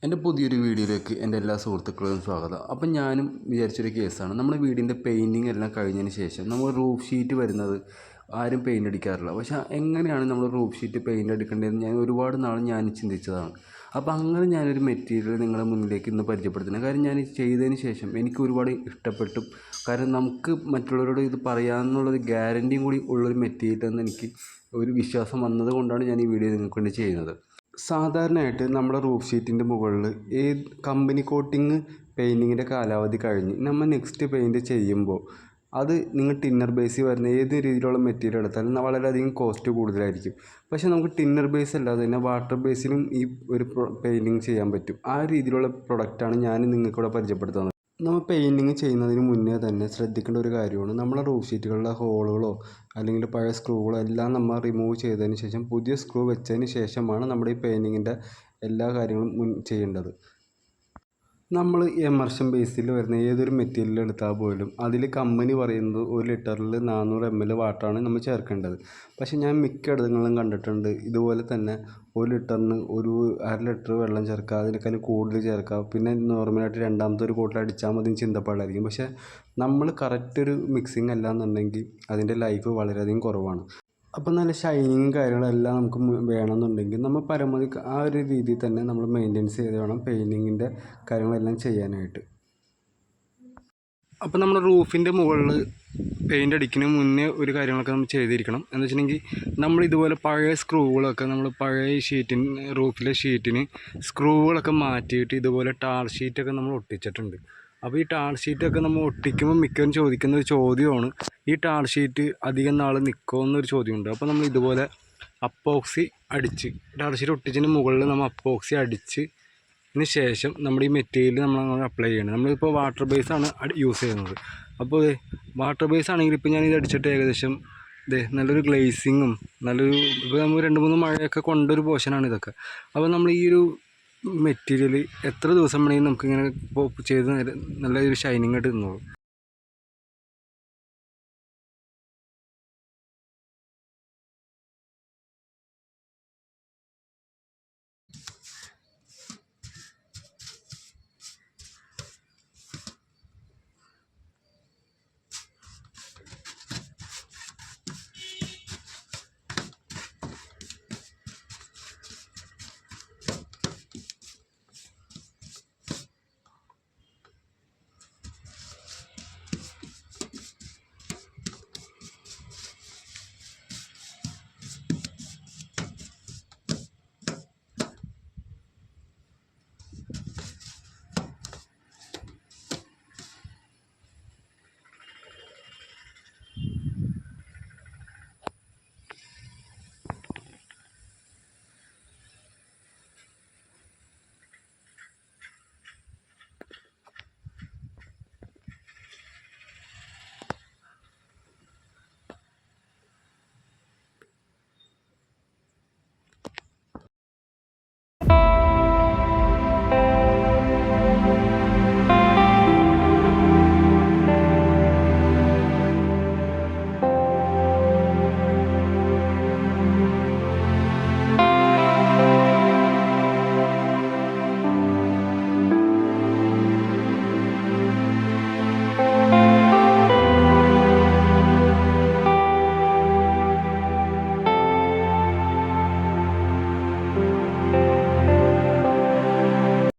എൻ്റെ പുതിയൊരു വീഡിയോയിലേക്ക് എൻ്റെ എല്ലാ സുഹൃത്തുക്കളും സ്വാഗതം. അപ്പം ഞാനും വിചാരിച്ചൊരു കേസാണ്. നമ്മുടെ വീടിൻ്റെ പെയിൻറ്റിങ് എല്ലാം കഴിഞ്ഞതിന് ശേഷം നമ്മൾ റൂഫ് ഷീറ്റ് വരുന്നത് ആരും പെയിൻ്റ് അടിക്കാറില്ല. പക്ഷേ എങ്ങനെയാണ് നമ്മൾ റൂഫ് ഷീറ്റ് പെയിൻ്റ് അടിക്കേണ്ടതെന്ന് ഞാൻ ഒരുപാട് നാൾ ഞാൻ ചിന്തിച്ചതാണ്. അപ്പോൾ അങ്ങനെ ഞാനൊരു മെറ്റീരിയൽ നിങ്ങളുടെ മുന്നിലേക്ക് ഇന്ന് പരിചയപ്പെടുത്തുന്നത്. കാര്യം ഞാൻ ചെയ്തതിന് ശേഷം എനിക്ക് ഒരുപാട് ഇഷ്ടപ്പെട്ടു. കാരണം നമുക്ക് മറ്റുള്ളവരോട് ഇത് പറയാമെന്നുള്ളൊരു ഗ്യാരൻറ്റിയും കൂടി ഉള്ളൊരു മെറ്റീരിയൽ എന്ന് എനിക്ക് ഒരു വിശ്വാസം വന്നത് കൊണ്ടാണ് ഞാൻ ഈ വീഡിയോ നിങ്ങൾക്ക് വേണ്ടി ചെയ്യുന്നത്. സാധാരണയായിട്ട് നമ്മുടെ റൂഫ് ഷീറ്റിൻ്റെ മുകളിൽ കമ്പനി കോട്ടിങ് പെയിൻറ്റിങ്ങിൻ്റെ കാലാവധി കഴിഞ്ഞ് നമ്മൾ നെക്സ്റ്റ് പെയിൻറ്റ് ചെയ്യുമ്പോൾ അത് നിങ്ങൾ ടിന്നർ ബേസിൽ വരുന്ന ഏത് രീതിയിലുള്ള മെറ്റീരിയൽ എടുത്താലും വളരെയധികം കോസ്റ്റ് കൂടുതലായിരിക്കും. പക്ഷേ നമുക്ക് ടിന്നർ ബേസ് അല്ലാതെ തന്നെ വാട്ടർ ബേസിലും ഈ ഒരു പെയിൻറ്റിങ് ചെയ്യാൻ പറ്റും. ആ രീതിയിലുള്ള പ്രൊഡക്റ്റാണ് ഞാൻ നിങ്ങൾക്കിവിടെ പരിചയപ്പെടുത്തുന്നത്. നമ്മൾ പെയിൻറ്റിങ് ചെയ്യുന്നതിന് മുന്നേ തന്നെ ശ്രദ്ധിക്കേണ്ട ഒരു കാര്യമാണ് നമ്മളെ റൂഫ് ഷീറ്റുകളിലെ ഹോളുകളോ അല്ലെങ്കിൽ പഴയ സ്ക്രൂകളോ എല്ലാം നമ്മൾ റിമൂവ് ചെയ്തതിന് ശേഷം പുതിയ സ്ക്രൂ വെച്ചതിന് ശേഷമാണ് നമ്മുടെ ഈ പെയിൻറ്റിങ്ങിൻ്റെ എല്ലാ കാര്യങ്ങളും ചെയ്യേണ്ടത്. നമ്മൾ എമർഷൻ ബേസിൽ വരുന്ന ഏതൊരു മെറ്റീരിയൽ എടുത്താൽ പോലും അതിൽ കമ്പനി പറയുന്നത് 1 ലിറ്ററിൽ 400 ml വാട്ടറാണ് നമ്മൾ ചേർക്കേണ്ടത്. പക്ഷേ ഞാൻ മിക്കയിടങ്ങളിലും കണ്ടിട്ടുണ്ട് ഇതുപോലെ തന്നെ 1 ലിറ്ററിന് ഒരു 1/2 ലിറ്റർ വെള്ളം ചേർക്കുക, അതിനേക്കാളും കൂടുതൽ ചേർക്കുക, പിന്നെ നോർമലായിട്ട് രണ്ടാമത്തെ ഒരു കോട്ടിൽ അടിച്ചാൽ മതി ചിന്തപ്പാടായിരിക്കും. പക്ഷേ നമ്മൾ കറക്റ്റ് ഒരു മിക്സിങ് അല്ല എന്നുണ്ടെങ്കിൽ അതിൻ്റെ ലൈഫ് വളരെയധികം കുറവാണ്. അപ്പോൾ നല്ല ഷൈനിങ്ങും കാര്യങ്ങളെല്ലാം നമുക്ക് വേണമെന്നുണ്ടെങ്കിൽ നമ്മൾ പരമാവധി ആ ഒരു രീതിയിൽ തന്നെ നമ്മൾ മെയിൻ്റെനൻസ് ചെയ്ത് വേണം പെയിൻറ്റിങ്ങിൻ്റെ കാര്യങ്ങളെല്ലാം ചെയ്യാനായിട്ട്. അപ്പോൾ നമ്മുടെ റൂഫിൻ്റെ മുകളിൽ പെയിൻ്റ് അടിക്കുന്നതിന് മുന്നേ ഒരു കാര്യങ്ങളൊക്കെ നമ്മൾ ചെയ്തിരിക്കണം. എന്ന് വെച്ചിട്ടുണ്ടെങ്കിൽ നമ്മൾ ഇതുപോലെ പഴയ സ്ക്രൂകളൊക്കെ നമ്മൾ പഴയ ഷീറ്റിന് റൂഫിലെ ഷീറ്റിന് സ്ക്രൂകളൊക്കെ മാറ്റിയിട്ട് ഇതുപോലെ ടാർ ഷീറ്റൊക്കെ നമ്മൾ ഒട്ടിച്ചിട്ടുണ്ട്. അപ്പോൾ ഈ ടാർ ഷീറ്റൊക്കെ നമ്മൾ ഒട്ടിക്കുമ്പോൾ മിക്കവരും ചോദിക്കുന്ന ഒരു ചോദ്യമാണ്, ഈ ടാർ ഷീറ്റ് അധികം നാൾ നിൽക്കുമോ എന്നൊരു ചോദ്യമുണ്ട്. അപ്പോൾ നമ്മൾ ഇതുപോലെ അപ്പോക്സി അടിച്ച് ടാർ ഷീറ്റ് ഒട്ടിച്ചതിന് മുകളിൽ നമ്മൾ അപ്പോക്സി അടിച്ചതിന് ശേഷം നമ്മുടെ ഈ മെറ്റീരിയൽ നമ്മൾ അപ്ലൈ ചെയ്യണം. നമ്മളിപ്പോൾ വാട്ടർ ബേസാണ് യൂസ് ചെയ്യുന്നത്. അപ്പോൾ വാട്ടർ ബേസ് ആണെങ്കിൽ ഇപ്പോൾ ഞാനിത് അടിച്ചിട്ട് ഏകദേശം നല്ലൊരു ഗ്ലേസിങ്ങും ഇപ്പോൾ നമ്മൾ 2-3 മഴയൊക്കെ കൊണ്ടൊരു പോർഷനാണ് ഇതൊക്കെ. അപ്പോൾ നമ്മൾ ഈ ഒരു മെറ്റീരിയൽ എത്ര ദിവസം വേണമെങ്കിൽ നമുക്കിങ്ങനെ ചെയ്ത് നല്ലൊരു ഷൈനിങ് ആയിട്ട് നിന്നോളും.